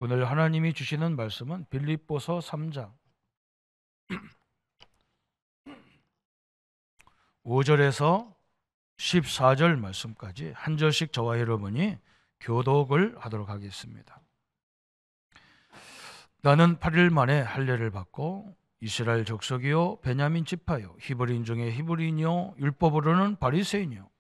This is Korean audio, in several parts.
오늘 하나님이 주시는 말씀은 빌립보서 3장 5절에서 14절 말씀까지 한 절씩 저와 여러분이 교독을 하도록 하겠습니다. 나는 8일 만에 할례를 받고 이스라엘 족속이요 베냐민 지파요 히브리인 중에 히브리인이요 율법으로는 바리새인이요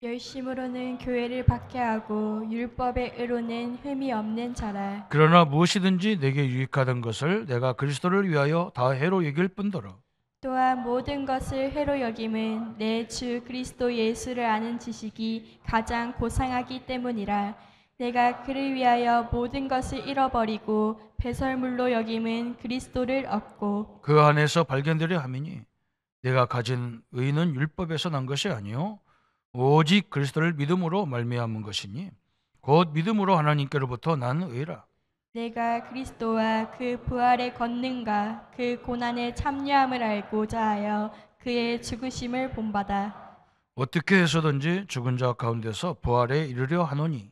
열심으로는 교회를 박해하고 율법의 의로는 흠이 없는 자라. 그러나 무엇이든지 내게 유익하던 것을 내가 그리스도를 위하여 다 해로 여길 뿐더러 또한 모든 것을 해로 여김은 내 주 그리스도 예수를 아는 지식이 가장 고상하기 때문이라. 내가 그를 위하여 모든 것을 잃어버리고 배설물로 여김은 그리스도를 얻고 그 안에서 발견되려 함이니 내가 가진 의는 율법에서 난 것이 아니요 오직 그리스도를 믿음으로 말미암은 것이니 곧 믿음으로 하나님께로부터 난 의라. 내가 그리스도와 그 부활의 권능과 그 고난의 참여함을 알고자 하여 그의 죽으심을 본받아 어떻게 해서든지 죽은 자 가운데서 부활에 이르려 하노니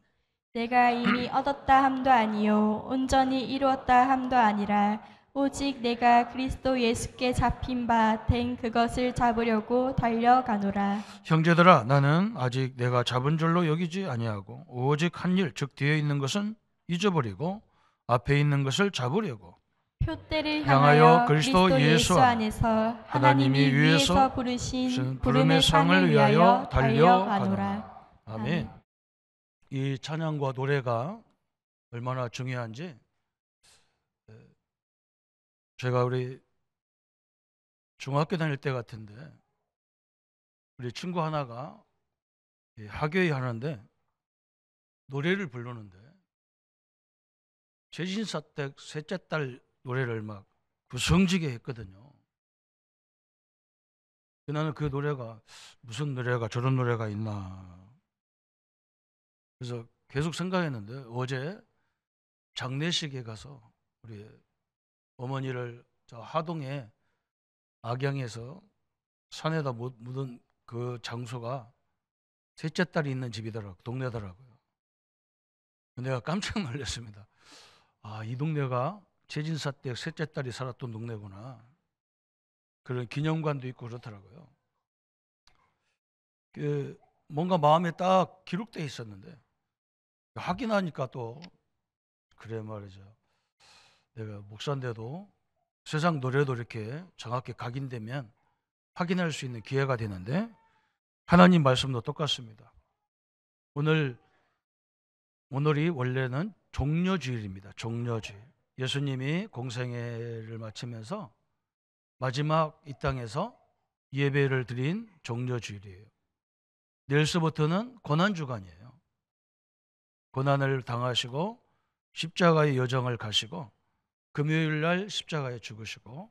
내가 이미 얻었다 함도 아니요 온전히 이루었다 함도 아니라 오직 내가 그리스도 예수께 잡힌 바 된 그것을 잡으려고 달려가노라. 형제들아 나는 아직 내가 잡은 줄로 여기지 아니하고 오직 한 일 즉 뒤에 있는 것은 잊어버리고 앞에 있는 것을 잡으려고 표대를 향하여 향하여 그리스도 그리스도 예수 예수 안에서 하나님이 위에서 부르신 부름의 상을 위하여 달려가노라. 아멘. 이 찬양과 노래가 얼마나 중요한지 제가 우리 중학교 다닐 때 같은데 우리 친구 하나가 학교에 하는데 노래를 부르는데 제신사 때 셋째 딸 노래를 막 구성지게 했거든요. 나는 그 노래가 무슨 노래가 저런 노래가 있나 그래서 계속 생각했는데 어제 장례식에 가서 우리 어머니를 저 하동에 악양에서 산에다 묻은 그 장소가 셋째 딸이 있는 집이더라고요. 동네더라고요. 내가 깜짝 놀랐습니다. 아, 이 동네가 제진사 때 셋째 딸이 살았던 동네구나. 그런 기념관도 있고 그렇더라고요. 뭔가 마음에 딱 기록되어 있었는데 확인하니까 또 그래 말이죠. 내가 목사인데도 세상 노래도 이렇게 정확히 각인되면 확인할 수 있는 기회가 되는데 하나님 말씀도 똑같습니다. 오늘이 원래는 종려주일입니다. 종려주일. 예수님이 공생애를 마치면서 마지막 이 땅에서 예배를 드린 종려주일이에요. 내일서부터는 고난주간이에요. 고난을 당하시고 십자가의 여정을 가시고 금요일 날 십자가에 죽으시고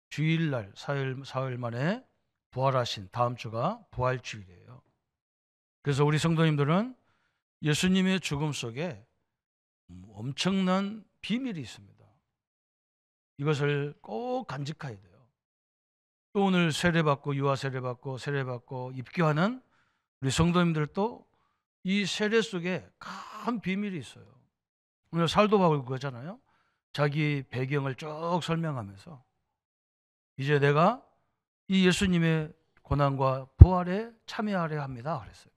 주일 날 사흘 만에 부활하신 다음 주가 부활주일이에요. 그래서 우리 성도님들은 예수님의 죽음 속에 엄청난 비밀이 있습니다. 이것을 꼭 간직해야 돼요. 또 오늘 세례받고 유아 세례받고 세례받고 입교하는 우리 성도님들도 이 세례 속에 큰 비밀이 있어요. 오늘 사도 바울 그거잖아요. 자기 배경을 쭉 설명하면서 이제 내가 이 예수님의 고난과 부활에 참여하려 합니다. 그랬어요.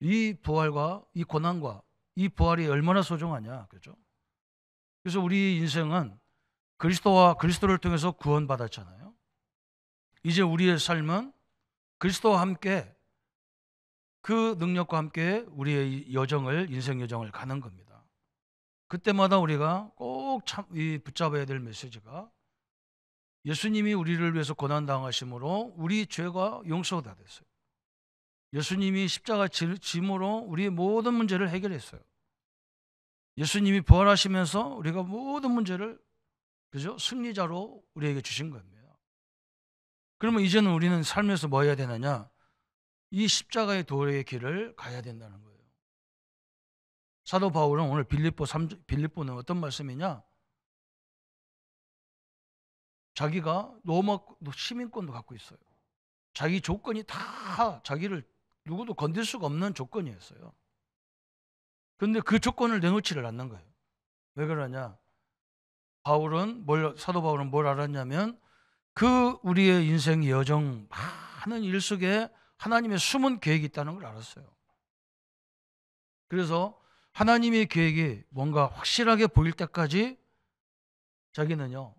이 부활과 이 고난과 이 부활이 얼마나 소중하냐. 그죠? 그래서 우리 인생은 그리스도와 그리스도를 통해서 구원받았잖아요. 이제 우리의 삶은 그리스도와 함께 그 능력과 함께 우리의 인생 여정을 가는 겁니다. 그때마다 우리가 꼭 붙잡아야 될 메시지가 예수님이 우리를 위해서 고난당하심으로 우리 죄가 용서가 됐어요. 예수님이 십자가 짐으로 우리의 모든 문제를 해결했어요. 예수님이 부활하시면서 우리가 모든 문제를 그죠? 승리자로 우리에게 주신 겁니다. 그러면 이제는 우리는 삶에서 뭐 해야 되느냐? 이 십자가의 도의 길을 가야 된다는 거예요. 사도 바울은 오늘 빌립보는 어떤 말씀이냐? 자기가 로마 시민권도 갖고 있어요. 자기 조건이 다 자기를 누구도 건들 수가 없는 조건이었어요. 그런데 그 조건을 내놓지를 않는 거예요. 왜 그러냐? 사도 바울은 뭘 알았냐면 우리의 인생 여정 많은 일 속에 하나님의 숨은 계획이 있다는 걸 알았어요. 그래서 하나님의 계획이 뭔가 확실하게 보일 때까지 자기는요,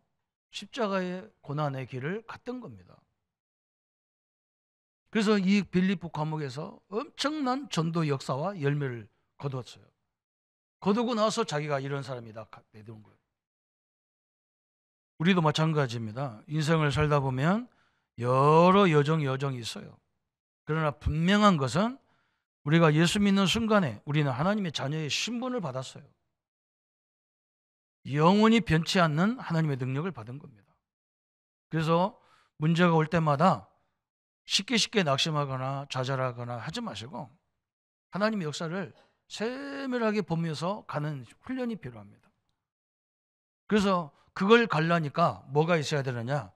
십자가의 고난의 길을 갔던 겁니다. 그래서 이 빌립보 감옥에서 엄청난 전도 역사와 열매를 거두었어요. 거두고 나서 자기가 이런 사람이다 내놓은 거예요. 우리도 마찬가지입니다. 인생을 살다 보면 여러 여정이 있어요. 그러나 분명한 것은 우리가 예수 믿는 순간에 우리는 하나님의 자녀의 신분을 받았어요. 영원히 변치 않는 하나님의 능력을 받은 겁니다. 그래서 문제가 올 때마다 쉽게 낙심하거나 좌절하거나 하지 마시고 하나님의 역사를 세밀하게 보면서 가는 훈련이 필요합니다. 그래서 그걸 가려니까 뭐가 있어야 되느냐?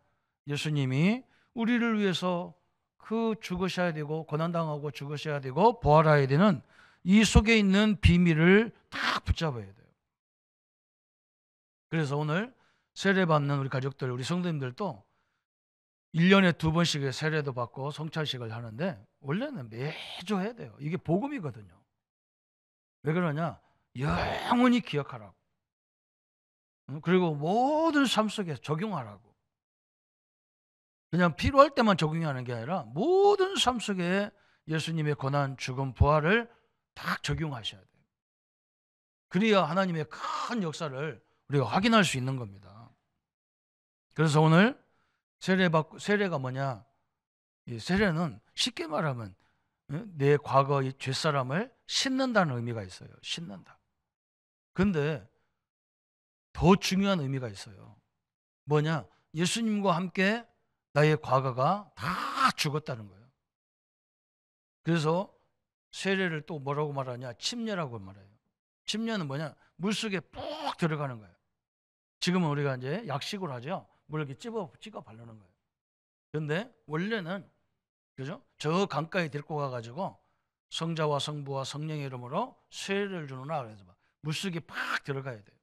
예수님이 우리를 위해서 죽으셔야 되고 고난당하고 죽으셔야 되고 부활해야 되는 이 속에 있는 비밀을 다 붙잡아야 돼요. 그래서 오늘 세례받는 우리 가족들, 우리 성도님들도 1년에 2번씩의 세례도 받고 성찬식을 하는데 원래는 매주 해야 돼요. 이게 복음이거든요. 왜 그러냐? 영원히 기억하라고. 그리고 모든 삶 속에 적용하라고. 그냥 필요할 때만 적용하는 게 아니라 모든 삶 속에 예수님의 고난, 죽음, 부활을 다 적용하셔야 돼요. 그래야 하나님의 큰 역사를 우리가 확인할 수 있는 겁니다. 그래서 오늘 세례가 뭐냐? 이 세례는 쉽게 말하면 내 과거의 뒷사람을 씻는다는 의미가 있어요. 씻는다. 근데 더 중요한 의미가 있어요. 뭐냐? 예수님과 함께 나의 과거가 다 죽었다는 거예요. 그래서 세례를 또 뭐라고 말하냐? 침례라고 말해요. 침례는 뭐냐? 물속에 푹 들어가는 거예요. 지금은 우리가 이제 약식으로 하죠. 물 이렇게 찍어 바르는 거예요. 그런데 원래는 그죠? 저 강가에 데리고 가가지고 성자와 성부와 성령의 이름으로 세례를 주는구나. 그래서 물속에 팍 들어가야 돼요.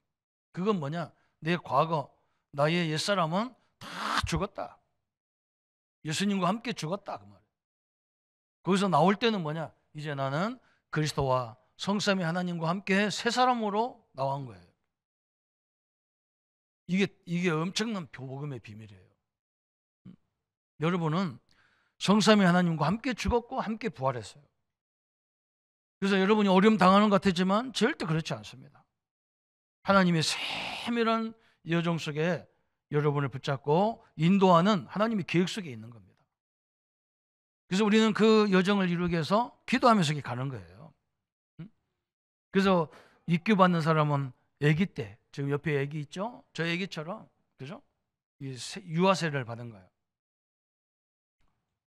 그건 뭐냐? 내 과거, 나의 옛사람은 다 죽었다. 예수님과 함께 죽었다. 그 말이에요. 거기서 나올 때는 뭐냐? 이제 나는 그리스도와 성삼위 하나님과 함께 새 사람으로 나온 거예요. 이게 엄청난 복음의 비밀이에요. 여러분은 성삼위 하나님과 함께 죽었고 함께 부활했어요. 그래서 여러분이 어려움 당하는 것 같았지만 절대 그렇지 않습니다. 하나님의 세밀한 여정 속에 여러분을 붙잡고 인도하는 하나님의 계획 속에 있는 겁니다. 그래서 우리는 그 여정을 이루기 위해서 기도하면서 가는 거예요. 그래서 입교받는 사람은 아기 때, 지금 옆에 아기 있죠? 저 아기처럼, 그죠? 유아 세례를 받은 거예요.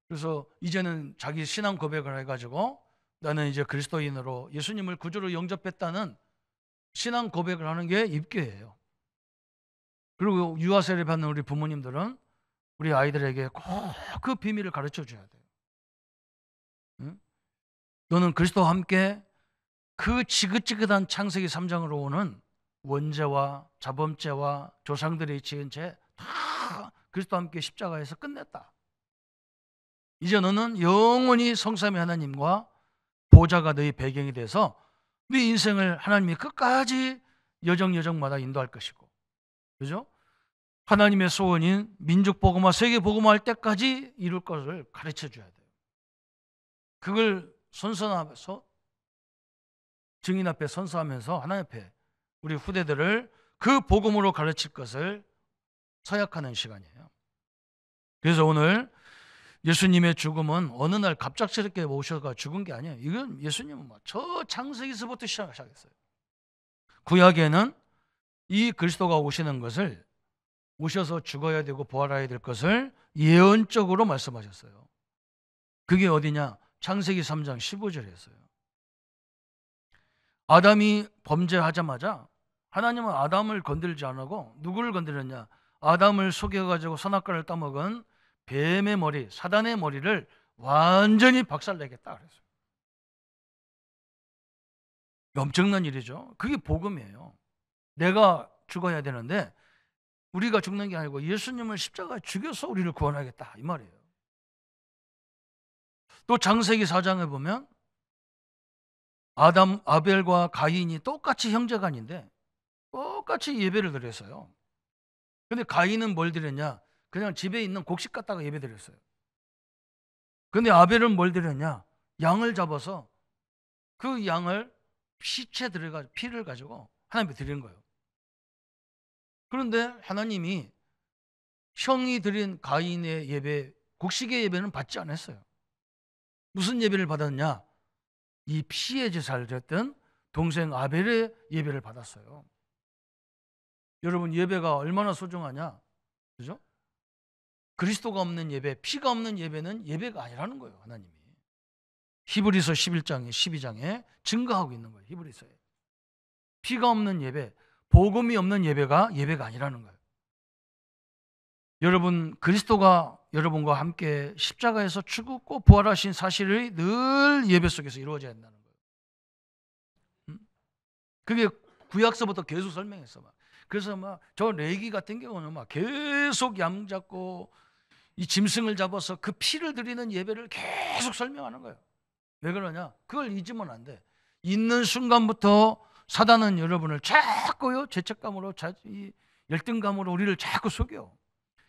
그래서 이제는 자기 신앙 고백을 해가지고 나는 이제 그리스도인으로 예수님을 구주로 영접했다는 신앙 고백을 하는 게 입교예요. 그리고 유아 세례 받는 우리 부모님들은 우리 아이들에게 꼭 그 비밀을 가르쳐 줘야 돼요. 응? 너는 그리스도와 함께 그 지긋지긋한 창세기 3장으로 오는 원죄와 자범죄와 조상들이 지은 죄 다 그리스도와 함께 십자가에서 끝냈다. 이제 너는 영원히 성삼위 하나님과 보좌가 너의 배경이 돼서 네 인생을 하나님이 끝까지 여정마다 인도할 것이고, 그죠? 하나님의 소원인 민족 복음화, 세계 복음화 할 때까지 이룰 것을 가르쳐 줘야 돼요. 그걸 선서하면서 증인 앞에 선서하면서 하나님 앞에 우리 후대들을 그 복음으로 가르칠 것을 서약하는 시간이에요. 그래서 오늘 예수님의 죽음은 어느 날 갑작스럽게 오셔서 죽은 게 아니에요. 이건 예수님은 저 창세기서부터 시작했어요. 구약에는 이 그리스도가 오시는 것을, 오셔서 죽어야 되고 부활해야 될 것을 예언적으로 말씀하셨어요. 그게 어디냐? 창세기 3장 15절이었어요. 아담이 범죄하자마자 하나님은 아담을 건들지 않고 누구를 건드렸냐? 아담을 속여가지고 선악과를 따먹은 뱀의 머리, 사단의 머리를 완전히 박살내겠다 그랬어요. 엄청난 일이죠. 그게 복음이에요. 내가 죽어야 되는데 우리가 죽는 게 아니고 예수님을 십자가에 죽여서 우리를 구원하겠다 이 말이에요. 또 창세기 4장에 보면 아벨과 가인이 똑같이 형제간인데 똑같이 예배를 드렸어요. 근데 가인은 뭘 드렸냐? 그냥 집에 있는 곡식 갖다가 예배 드렸어요. 근데 아벨은 뭘 드렸냐? 양을 잡아서 그 양을 시체 들어가 피를 가지고 하나님께 드리는 거예요. 그런데 하나님이 형이 드린 가인의 예배, 곡식의 예배는 받지 않았어요. 무슨 예배를 받았냐? 이 피의 제사를 드렸던 동생 아벨의 예배를 받았어요. 여러분, 예배가 얼마나 소중하냐? 그죠? 그리스도가 없는 예배, 피가 없는 예배는 예배가 아니라는 거예요. 하나님이 히브리서 11장에 12장에 증거하고 있는 거예요. 히브리서에 피가 없는 예배, 복음이 없는 예배가 아니라는 거예요. 여러분, 그리스도가 여러분과 함께 십자가에서 죽고 부활하신 사실이 늘 예배 속에서 이루어져야 한다는 거예요. 그게 구약서부터 계속 설명했어. 그래서 저 레기 같은 경우는 계속 양 잡고 이 짐승을 잡아서 그 피를 드리는 예배를 계속 설명하는 거예요. 왜 그러냐? 그걸 잊으면 안 돼. 있는 순간부터 사단은 여러분을 자꾸요 죄책감으로 이 열등감으로 우리를 자꾸 속여.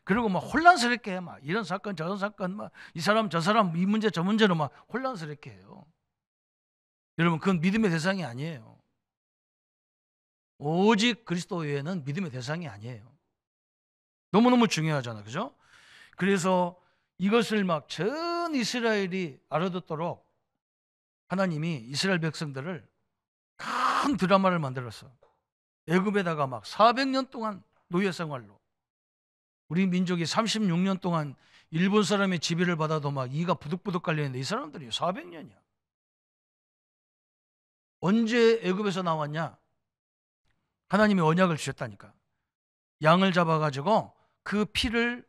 그리고 혼란스럽게 해. 이런 사건 저런 사건 이 사람 저 사람 이 문제 저 문제로 혼란스럽게 해요. 여러분, 그건 믿음의 대상이 아니에요. 오직 그리스도 외에는 믿음의 대상이 아니에요. 너무너무 중요하잖아, 그죠? 그래서 이것을 전 이스라엘이 알아듣도록 하나님이 이스라엘 백성들을 큰 드라마를 만들었어. 애굽에다가 400년 동안 노예 생활로, 우리 민족이 36년 동안 일본 사람의 지배를 받아도 이가 부득부득 깔려있는데 이 사람들이 400년이야. 언제 애굽에서 나왔냐? 하나님이 언약을 주셨다니까. 양을 잡아가지고 그 피를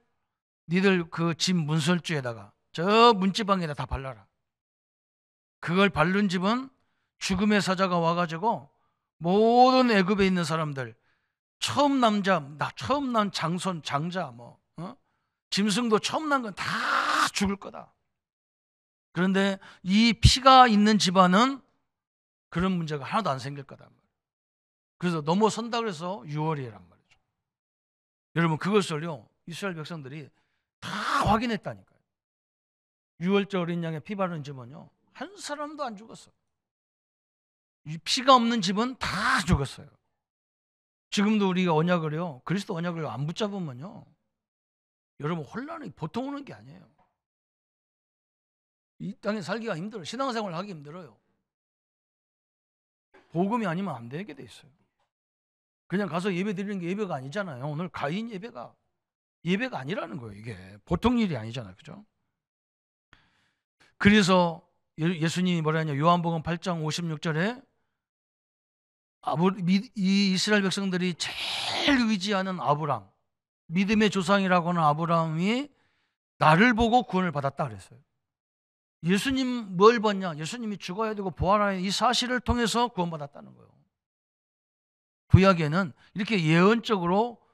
니들 그 집 문설주에다가 저 문지방에다 다 발라라. 그걸 바른 집은 죽음의 사자가 와가지고 모든 애굽에 있는 사람들, 처음 난 장손, 장자, 짐승도 처음 난 건 다 죽을 거다. 그런데 이 피가 있는 집안은 그런 문제가 하나도 안 생길 거다. 그래서 넘어선다 그래서 6월이란 말이죠. 여러분, 그것을요 이스라엘 백성들이 다 확인했다니까요. 6월절 어린 양의 피 바른 집은요 한 사람도 안 죽었어. 이 피가 없는 집은 다 죽었어요. 지금도 우리가 언약을요, 그리스도 언약을 안 붙잡으면요, 여러분 혼란이 보통 오는 게 아니에요. 이 땅에 살기가 힘들어요. 신앙생활 하기 힘들어요. 복음이 아니면 안 되게 돼 있어요. 그냥 가서 예배 드리는 게 예배가 아니잖아요. 오늘 가인 예배가 아니라는 거예요. 이게 보통 일이 아니잖아요. 그죠? 그래서 예수님이 뭐라 하냐? 요한복음 8장 56절에 이 이스라엘 백성들이 제일 의지하는 아브람, 믿음의 조상이라고 하는 아브람이 나를 보고 구원을 받았다 그랬어요. 예수님 뭘 봤냐? 예수님이 죽어야 되고 부활하는 이 사실을 통해서 구원받았다는 거예요. 구약에는 이렇게 예언적으로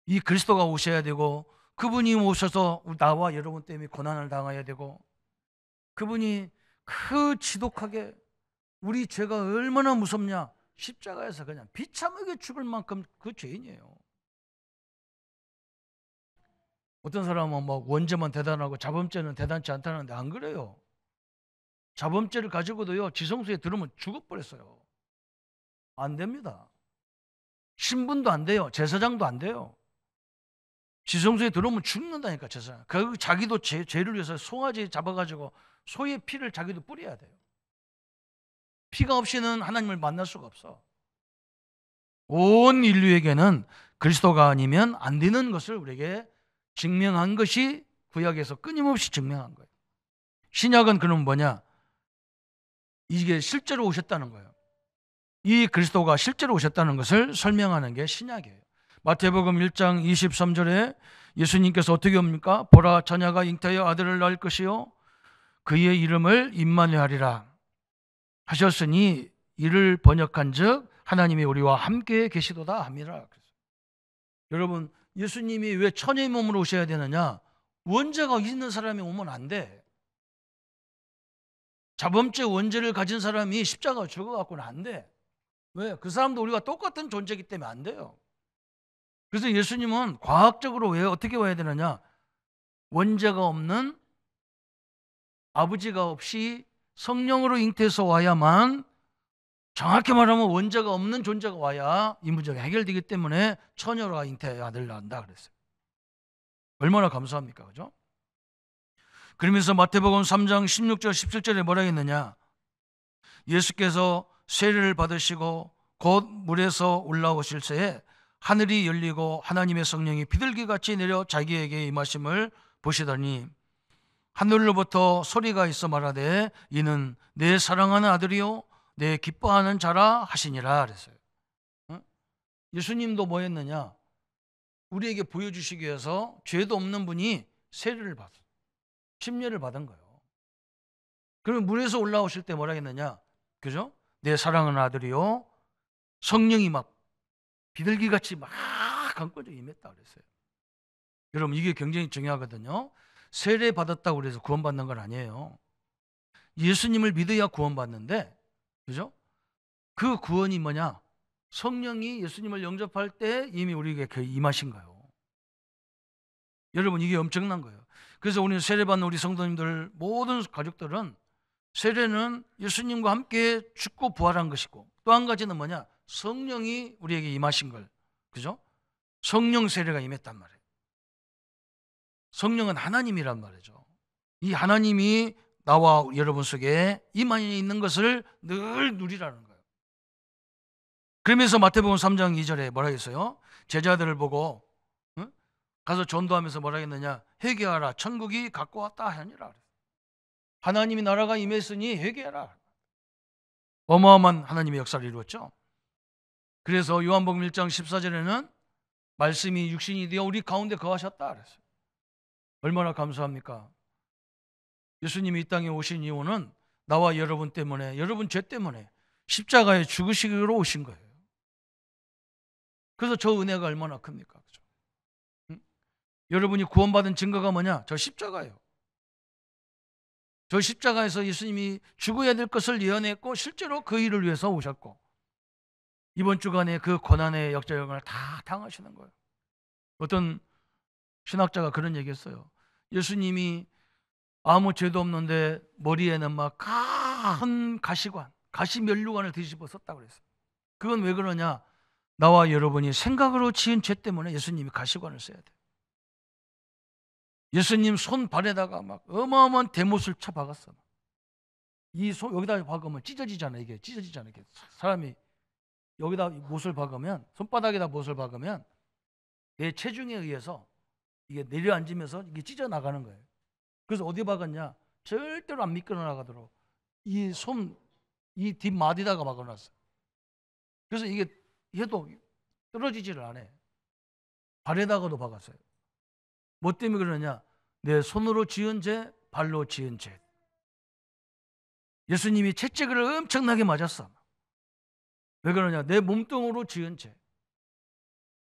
이 그리스도가 오셔야 되고, 그분이 오셔서 나와 여러분 때문에 고난을 당해야 되고, 그분이 그 지독하게 우리 죄가 얼마나 무섭냐, 십자가에서 그냥 비참하게 죽을 만큼 그 죄인이에요. 어떤 사람은 원죄만 대단하고 자범죄는 대단치 않다는데 안 그래요. 자범죄를 가지고도요 지성소에 들으면 죽어버렸어요. 안 됩니다. 신분도 안 돼요. 제사장도 안 돼요. 지성소에 들어오면 죽는다니까. 제사장. 그 자기도 죄를 위해서 송아지 잡아가지고 소의 피를 자기도 뿌려야 돼요. 피가 없이는 하나님을 만날 수가 없어. 온 인류에게는 그리스도가 아니면 안 되는 것을 우리에게 증명한 것이 구약에서 끊임없이 증명한 거예요. 신약은 그럼 뭐냐? 이게 실제로 오셨다는 거예요. 이 그리스도가 실제로 오셨다는 것을 설명하는 게 신약이에요. 마태복음 1장 23절에 예수님께서 어떻게 옵니까? 보라, 처녀가 잉태하여 아들을 낳을 것이요 그의 이름을 임마누엘이라 하셨으니 이를 번역한 즉 하나님이 우리와 함께 계시도다 함이라. 여러분, 예수님이 왜 천의 몸으로 오셔야 되느냐? 원죄가 있는 사람이 오면 안 돼. 자범죄 원죄를 가진 사람이 십자가 죽어갖고는 안 돼. 왜? 그 사람도 우리가 똑같은 존재이기 때문에 안 돼요. 그래서 예수님은 과학적으로 왜 어떻게 와야 되느냐? 원죄가 없는, 아버지가 없이 성령으로 잉태해서 와야만, 정확히 말하면 원죄가 없는 존재가 와야 이 문제가 해결되기 때문에 처녀로 잉태의 아들을 낳는다 그랬어요. 얼마나 감사합니까? 그죠? 그러면서 마태복음 3장 16절 17절에 뭐라 했느냐? 예수께서 세례를 받으시고 곧 물에서 올라오실 새에 하늘이 열리고 하나님의 성령이 비둘기같이 내려 자기에게 임하심을 보시더니 하늘로부터 소리가 있어 말하되 이는 내 사랑하는 아들이요 내 기뻐하는 자라 하시니라 그랬어요. 예수님도 뭐 했느냐? 우리에게 보여주시기 위해서 죄도 없는 분이 세례를 받았어요. 침례를 받은 거예요. 그러면 물에서 올라오실 때 뭐라 했느냐? 그죠? 내 사랑하는 아들이요 성령이 막 비둘기같이 막 강권적 임했다 그랬어요. 여러분, 이게 굉장히 중요하거든요. 세례 받았다고 그래서 구원받는 건 아니에요. 예수님을 믿어야 구원받는데, 그죠? 그 구원이 뭐냐? 성령이 예수님을 영접할 때 이미 우리에게 임하신 거예요. 여러분, 이게 엄청난 거예요. 그래서 우리 세례받는 우리 성도님들 모든 가족들은 세례는 예수님과 함께 죽고 부활한 것이고, 또 한 가지는 뭐냐? 성령이 우리에게 임하신 걸, 그죠? 성령 세례가 임했단 말이에요. 성령은 하나님이란 말이죠. 이 하나님이 나와 여러분 속에 임하여 있는 것을 늘 누리라는 거예요. 그러면서 마태복음 3장 2절에 뭐라 했어요? 제자들을 보고 가서 전도하면서 뭐라 했느냐? 회개하라, 천국이 갖고 왔다 하니라. 하나님이 나라가 임했으니 회개하라. 어마어마한 하나님의 역사를 이루었죠. 그래서 요한복음 1장 14절에는 말씀이 육신이 되어 우리 가운데 거하셨다 그랬어요. 얼마나 감사합니까? 예수님이 이 땅에 오신 이유는 나와 여러분 때문에, 여러분 죄 때문에 십자가에 죽으시기로 오신 거예요. 그래서 저 은혜가 얼마나 큽니까? 그죠? 여러분이 구원받은 증거가 뭐냐? 저 십자가예요. 저 십자가에서 예수님이 죽어야 될 것을 예언했고 실제로 그 일을 위해서 오셨고 이번 주간에 그 고난의 역사역을 다 당하시는 거예요. 어떤 신학자가 그런 얘기했어요. 예수님이 아무 죄도 없는데 머리에는 막 큰 가시관, 가시면류관을 뒤집어 썼다고 그랬어요. 그건 왜 그러냐? 나와 여러분이 생각으로 지은 죄 때문에 예수님이 가시관을 써야 돼요. 예수님 손발에다가 막 어마어마한 대못을 쳐박았어. 이 손 여기다 박으면 찢어지잖아. 이게 찢어지잖아. 이게 사람이 여기다 못을 박으면, 손바닥에다 못을 박으면 내 체중에 의해서 이게 내려앉으면서 이게 찢어 나가는 거예요. 그래서 어디 박았냐? 절대로 안 미끄러 나가도록 이 뒷마디다가 박아놨어요. 그래서 이게 해도 떨어지지를 않아요. 발에다가도 박았어요. 뭐 때문에 그러냐? 내 손으로 지은 죄, 발로 지은 죄. 예수님이 채찍을 엄청나게 맞았어. 왜 그러냐? 내 몸뚱으로 지은 죄.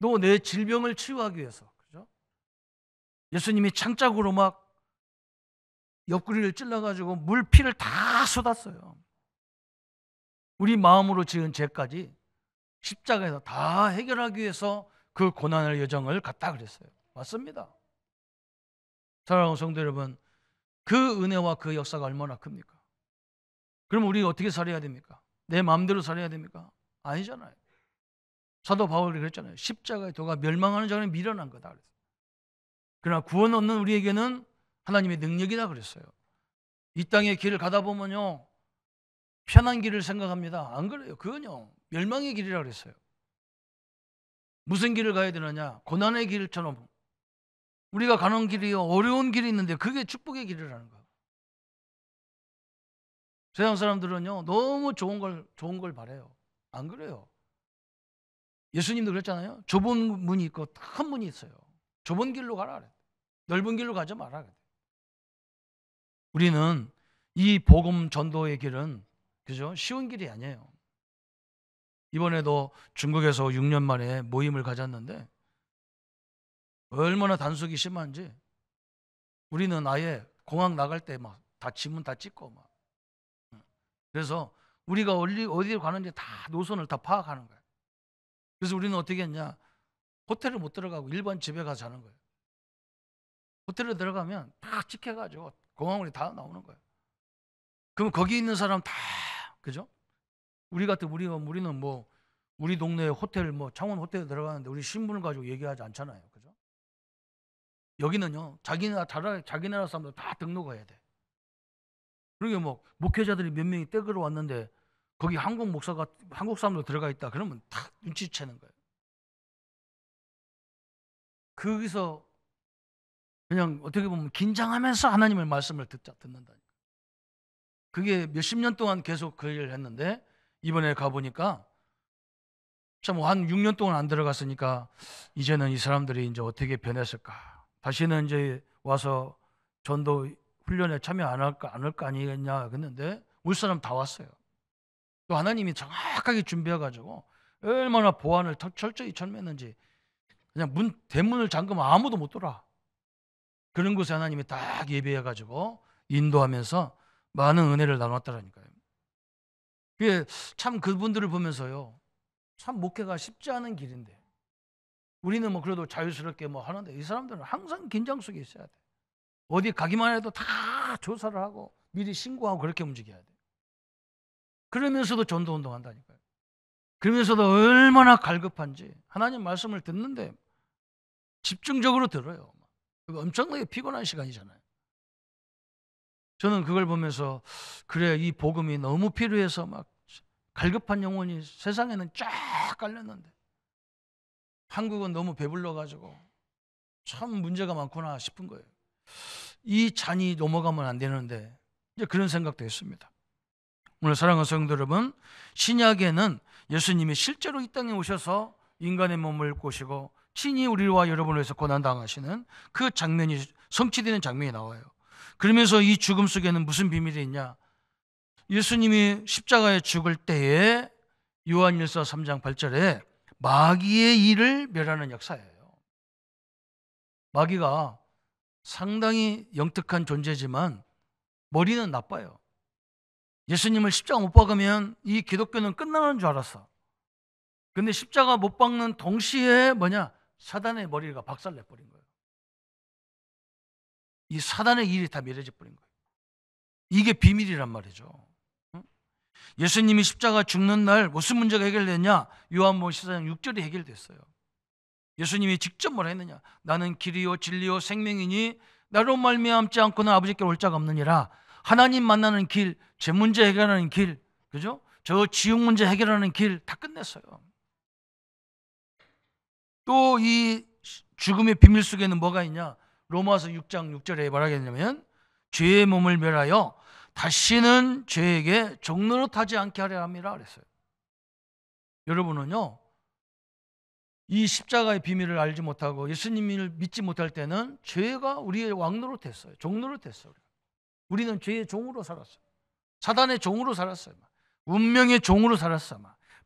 또 내 질병을 치유하기 위해서. 그죠? 예수님이 창짝으로 막 옆구리를 찔러가지고 물피를 다 쏟았어요. 우리 마음으로 지은 죄까지 십자가에서 다 해결하기 위해서 그 고난의 여정을 갔다 그랬어요. 맞습니다. 사랑하는 성도 여러분, 그 은혜와 그 역사가 얼마나 큽니까? 그럼 우리 어떻게 살아야 됩니까? 내 마음대로 살아야 됩니까? 아니잖아요. 사도 바울이 그랬잖아요. 십자가의 도가 멸망하는 자는 미련한 거다 그랬어요. 그러나 구원 얻는 우리에게는 하나님의 능력이다 그랬어요. 이 땅의 길을 가다 보면요, 편한 길을 생각합니다. 안 그래요. 그건요, 멸망의 길이라 그랬어요. 무슨 길을 가야 되느냐? 고난의 길처럼 우리가 가는 길이 어려운 길이 있는데 그게 축복의 길이라는 거예요. 세상 사람들은요, 너무 좋은 걸 바래요. 안 그래요. 예수님도 그랬잖아요. 좁은 문이 있고 큰 문이 있어요. 좁은 길로 가라 그래. 넓은 길로 가지 마라 그래. 우리는 이 복음 전도의 길은, 그죠? 쉬운 길이 아니에요. 이번에도 중국에서 6년 만에 모임을 가졌는데 얼마나 단속이 심한지 우리는 아예 공항 나갈 때 막 다 지문 다 찍고 막. 그래서 우리가 어디로 가는지 다 노선을 다 파악하는 거예요. 그래서 우리는 어떻게 했냐? 호텔을 못 들어가고 일반 집에 가서 자는 거예요. 호텔에 들어가면 다 찍혀가지고 공항으로 다 나오는 거예요. 그럼 거기 있는 사람 다, 그죠? 우리는 뭐 우리 동네 호텔 뭐 창원 호텔에 들어가는데 우리 신분을 가지고 얘기하지 않잖아요, 그죠? 여기는요 자기 나라 사람들 다 등록해야 돼. 그러게 뭐 목회자들이 몇 명이 떼그러 왔는데 거기 한국 사람도 들어가 있다 그러면 다 눈치채는 거예요. 거기서 그냥 어떻게 보면 긴장하면서 하나님의 말씀을 듣는다. 그게 몇십 년 동안 계속 그 일을 했는데 이번에 가보니까 참 한 6년 동안 안 들어갔으니까 이제는 이 사람들이 이제 어떻게 변했을까? 다시는 이제 와서 전도 훈련에 참여 안 할까 아니겠냐 그랬는데 올 사람 다 왔어요. 또 하나님이 정확하게 준비해가지고 얼마나 보안을 철저히 철면는지 그냥 대문을 잠그면 아무도 못 돌아. 그런 곳에 하나님이 딱 예배해가지고 인도하면서 많은 은혜를 나눴다라니까요. 그게 참 그분들을 보면서요. 참 목회가 쉽지 않은 길인데 우리는 뭐 그래도 자유스럽게 뭐 하는데 이 사람들은 항상 긴장 속에 있어야 돼. 어디 가기만 해도 다 조사를 하고 미리 신고하고 그렇게 움직여야 돼. 그러면서도 전도운동 한다니까요. 그러면서도 얼마나 갈급한지 하나님 말씀을 듣는데 집중적으로 들어요. 엄청나게 피곤한 시간이잖아요. 저는 그걸 보면서 그래 이 복음이 너무 필요해서 막 갈급한 영혼이 세상에는 쫙 깔렸는데 한국은 너무 배불러가지고 참 문제가 많구나 싶은 거예요. 이 잔이 넘어가면 안 되는데 이제 그런 생각도 했습니다. 오늘 사랑하는 성도 여러분, 신약에는 예수님이 실제로 이 땅에 오셔서 인간의 몸을 꼬시고 친히 우리와 여러분을 위해서 고난당하시는 그 장면이 성취되는 장면이 나와요. 그러면서 이 죽음 속에는 무슨 비밀이 있냐? 예수님이 십자가에 죽을 때에 요한일서 3장 8절에 마귀의 일을 멸하는 역사예요. 마귀가 상당히 영특한 존재지만 머리는 나빠요. 예수님을 십자가 못 박으면 이 기독교는 끝나는 줄 알았어. 근데 십자가 못 박는 동시에 사단의 머리가 박살내버린 거예요. 이 사단의 일이 다 멸해져 버린 거예요. 이게 비밀이란 말이죠. 예수님이 십자가 죽는 날 무슨 문제가 해결됐냐? 요한복음 14장 6절이 해결됐어요. 예수님이 직접 뭐라 했느냐? 나는 길이요 진리요 생명이니 나로 말미암지 않고는 아버지께 올 자가 없느니라. 하나님 만나는 길, 제 문제 해결하는 길, 그죠? 저 지옥 문제 해결하는 길 다 끝냈어요. 또 이 죽음의 비밀 속에는 뭐가 있냐? 로마서 6장 6절에 말하겠냐면 죄의 몸을 멸하여 다시는 죄에게 종노릇하지 않게 하려 함이라 그랬어요. 여러분은요, 이 십자가의 비밀을 알지 못하고 예수님을 믿지 못할 때는 죄가 우리의 왕노릇했어요. 종노릇했어요. 우리는 죄의 종으로 살았어요. 사단의 종으로 살았어요. 운명의 종으로 살았어.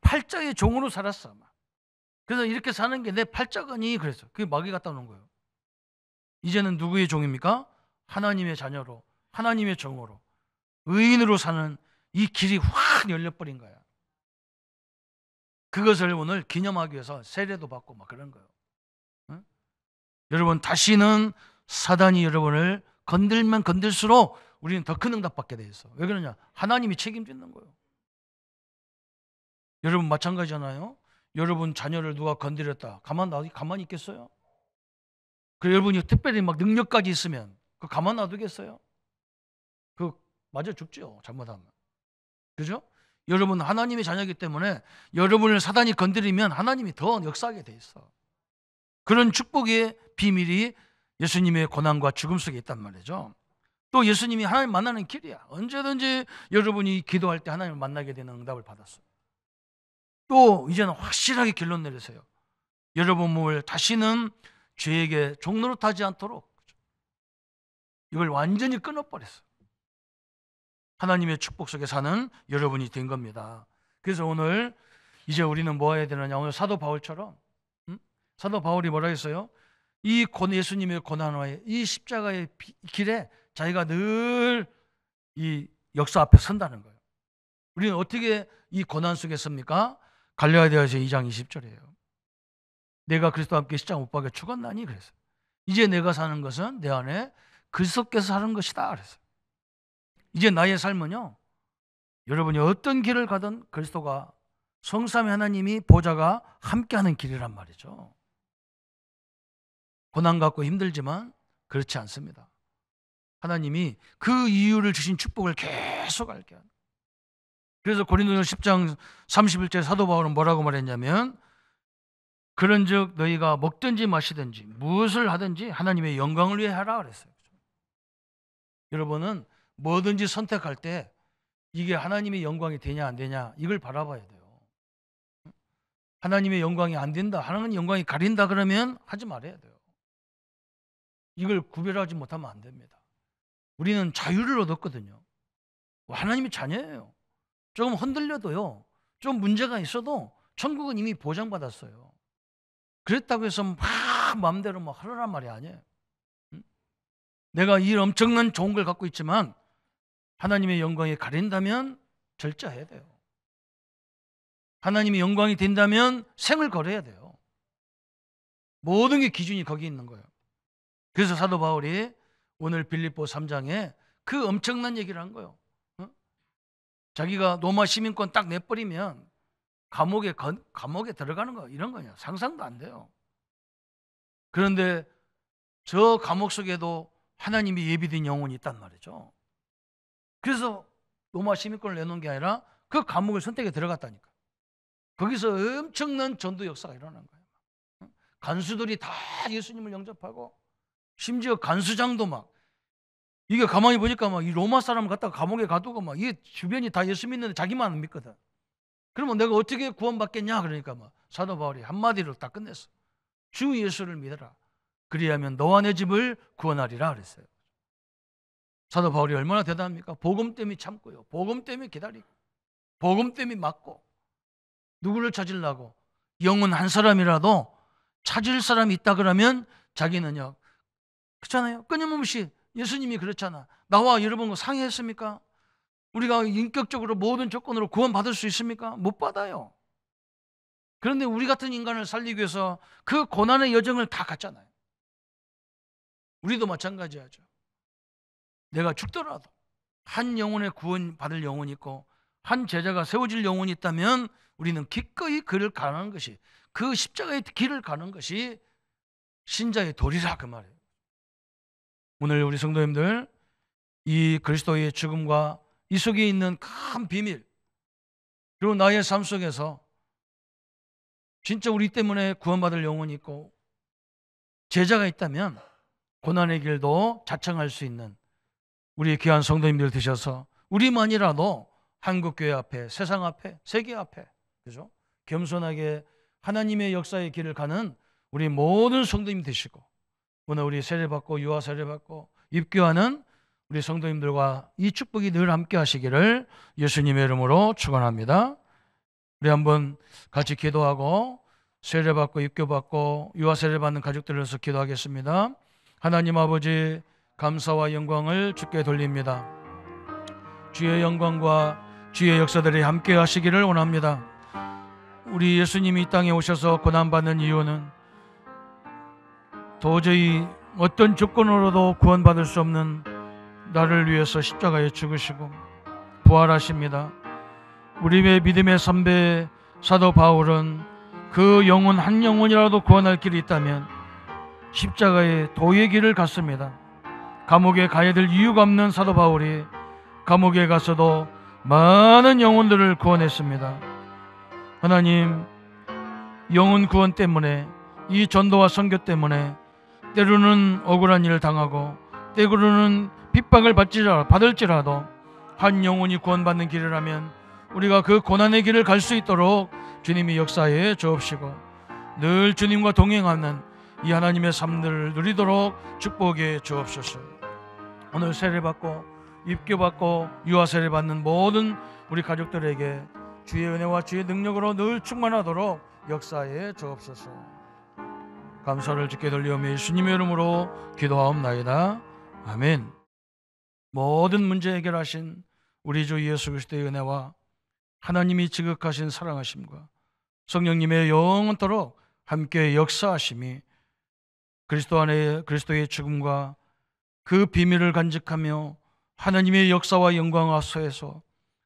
팔자의 종으로 살았어. 그래서 이렇게 사는 게 내 팔자거니 그랬어요. 그게 마귀 갖다 놓은 거예요. 이제는 누구의 종입니까? 하나님의 자녀로, 하나님의 종으로, 의인으로 사는 이 길이 확 열려버린 거야. 그것을 오늘 기념하기 위해서 세례도 받고 막 그런 거예요. 응? 여러분, 다시는 사단이 여러분을 건들면 건들수록 우리는 더 큰 응답 받게 돼 있어. 왜 그러냐? 하나님이 책임지는 거예요. 여러분 마찬가지잖아요. 여러분 자녀를 누가 건드렸다. 가만히 있겠어요? 그리고 여러분이 특별히 막 능력까지 있으면 그 가만 놔두겠어요? 그 맞아 죽죠. 잘못하면. 그죠? 여러분 하나님의 자녀이기 때문에 여러분을 사단이 건드리면 하나님이 더 역사하게 돼 있어. 그런 축복의 비밀이 예수님의 고난과 죽음 속에 있단 말이죠. 또 예수님이 하나님 만나는 길이야. 언제든지 여러분이 기도할 때 하나님을 만나게 되는 응답을 받았어요. 또 이제는 확실하게 결론 내리세요. 여러분 몸을 다시는 죄에게 종노릇하지 않도록 이걸 완전히 끊어버렸어요. 하나님의 축복 속에 사는 여러분이 된 겁니다. 그래서 오늘 이제 우리는 뭐 해야 되느냐? 오늘 사도 바울처럼, 사도 바울이 뭐라 했어요? 이 예수님의 고난의 이 십자가의 길에 자기가 늘 이 역사 앞에 선다는 거예요. 우리는 어떻게 이 고난 속에 섭니까? 갈라디아서 2장 20절이에요. 내가 그리스도와 함께 십자가 못 박혀 죽었나니 그랬어요. 이제 내가 사는 것은 내 안에 그리스도께서 사는 것이다 그랬어요. 이제 나의 삶은요, 여러분이 어떤 길을 가든 그리스도가 성삼위 하나님이 보좌가 함께하는 길이란 말이죠. 고난 갖고 힘들지만 그렇지 않습니다. 하나님이 그 이유를 주신 축복을 계속 알게 합니다. 그래서 고린도서 10장 31절 사도 바울은 뭐라고 말했냐면, 그런즉 너희가 먹든지 마시든지 무엇을 하든지 하나님의 영광을 위해 하라 그랬어요. 여러분은 뭐든지 선택할 때 이게 하나님의 영광이 되냐 안 되냐 이걸 바라봐야 돼요. 하나님의 영광이 안 된다, 하나님의 영광이 가린다 그러면 하지 말아야 돼요. 이걸 구별하지 못하면 안 됩니다. 우리는 자유를 얻었거든요. 하나님의 자녀예요. 조금 흔들려도요, 좀 문제가 있어도 천국은 이미 보장받았어요. 그랬다고 해서 막 마음대로 막 하라란 말이 아니에요. 내가 이 엄청난 좋은 걸 갖고 있지만 하나님의 영광이 가린다면 절제해야 돼요. 하나님의 영광이 된다면 생을 걸어야 돼요. 모든 게 기준이 거기 있는 거예요. 그래서 사도 바울이 오늘 빌립보 3장에 그 엄청난 얘기를 한 거예요. 자기가 로마 시민권 딱 내버리면 감옥에 들어가는 거, 이런 거냐 상상도 안 돼요. 그런데 저 감옥 속에도 하나님이 예비된 영혼이 있단 말이죠. 그래서 로마 시민권을 내놓은 게 아니라 그 감옥을 선택해 들어갔다니까. 거기서 엄청난 전도 역사가 일어난 거예요. 간수들이 다 예수님을 영접하고, 심지어 간수장도 막, 이게 가만히 보니까 막 이 로마 사람 갖다가 감옥에 가두고 막 이 주변이 다 예수 믿는데 자기만 안 믿거든. 그러면 내가 어떻게 구원받겠냐? 그러니까 막 사도 바울이 한마디로 딱 끝냈어. 주 예수를 믿어라. 그리하면 너와 내 집을 구원하리라 그랬어요. 사도 바울이 얼마나 대단합니까? 복음 때문에 참고요. 복음 때문에 기다리고, 복음 때문에 맞고, 누구를 찾으려고? 영혼 한 사람이라도 찾을 사람이 있다 그러면 자기는요, 그렇잖아요. 끊임없이 예수님이 그렇잖아. 나와 여러분 상의했습니까? 우리가 인격적으로 모든 조건으로 구원받을 수 있습니까? 못 받아요. 그런데 우리 같은 인간을 살리기 위해서 그 고난의 여정을 다 갔잖아요. 우리도 마찬가지하죠. 내가 죽더라도 한 영혼의 구원받을 영혼이 있고 한 제자가 세워질 영혼이 있다면 우리는 기꺼이 그를 가는 것이, 그 십자가의 길을 가는 것이 신자의 도리라 그 말이에요. 오늘 우리 성도님들, 이 그리스도의 죽음과 이 속에 있는 큰 비밀, 그리고 나의 삶 속에서 진짜 우리 때문에 구원받을 영혼이 있고 제자가 있다면 고난의 길도 자청할 수 있는 우리 귀한 성도님들 되셔서 우리만이라도 한국교회 앞에, 세상 앞에, 세계 앞에, 그죠? 겸손하게 하나님의 역사의 길을 가는 우리 모든 성도님 되시고, 오늘 우리 세례받고 유아 세례받고 입교하는 우리 성도님들과 이 축복이 늘 함께 하시기를 예수님의 이름으로 축원합니다. 우리 한번 같이 기도하고 세례받고 입교받고 유아 세례받는 가족들을 위해서 기도하겠습니다. 하나님 아버지, 감사와 영광을 주께 돌립니다. 주의 영광과 주의 역사들이 함께 하시기를 원합니다. 우리 예수님이 이 땅에 오셔서 고난받는 이유는 도저히 어떤 조건으로도 구원받을 수 없는 나를 위해서 십자가에 죽으시고 부활하십니다. 우리의 믿음의 선배 사도 바울은 그 영혼 한 영혼이라도 구원할 길이 있다면 십자가의 도의 길을 갔습니다. 감옥에 가야 될 이유가 없는 사도 바울이 감옥에 가서도 많은 영혼들을 구원했습니다. 하나님, 영혼 구원 때문에, 이 전도와 선교 때문에 때로는 억울한 일을 당하고 때로는 핍박을 받을지라도 한 영혼이 구원받는 길이라면 우리가 그 고난의 길을 갈 수 있도록 주님이 역사해 주옵시고, 늘 주님과 동행하는 이 하나님의 삶들을 누리도록 축복해 주옵소서. 오늘 세례받고 입교받고 유아 세례받는 모든 우리 가족들에게 주의 은혜와 주의 능력으로 늘 충만하도록 역사에 주옵소서. 감사를 주께 돌리오며 예수님의 이름으로 기도하옵나이다. 아멘. 모든 문제 해결하신 우리 주 예수 그리스도의 은혜와 하나님이 지극하신 사랑하심과 성령님의 영원토록 함께 역사하심이 그리스도 안에 그리스도의 죽음과 그 비밀을 간직하며 하나님의 역사와 영광 앞서서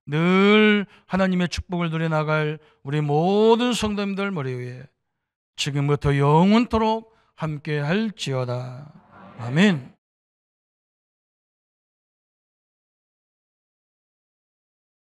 늘 하나님의 축복을 누려나갈 우리 모든 성도님들 머리 위에 지금부터 영원토록 함께 할지어다. 아멘.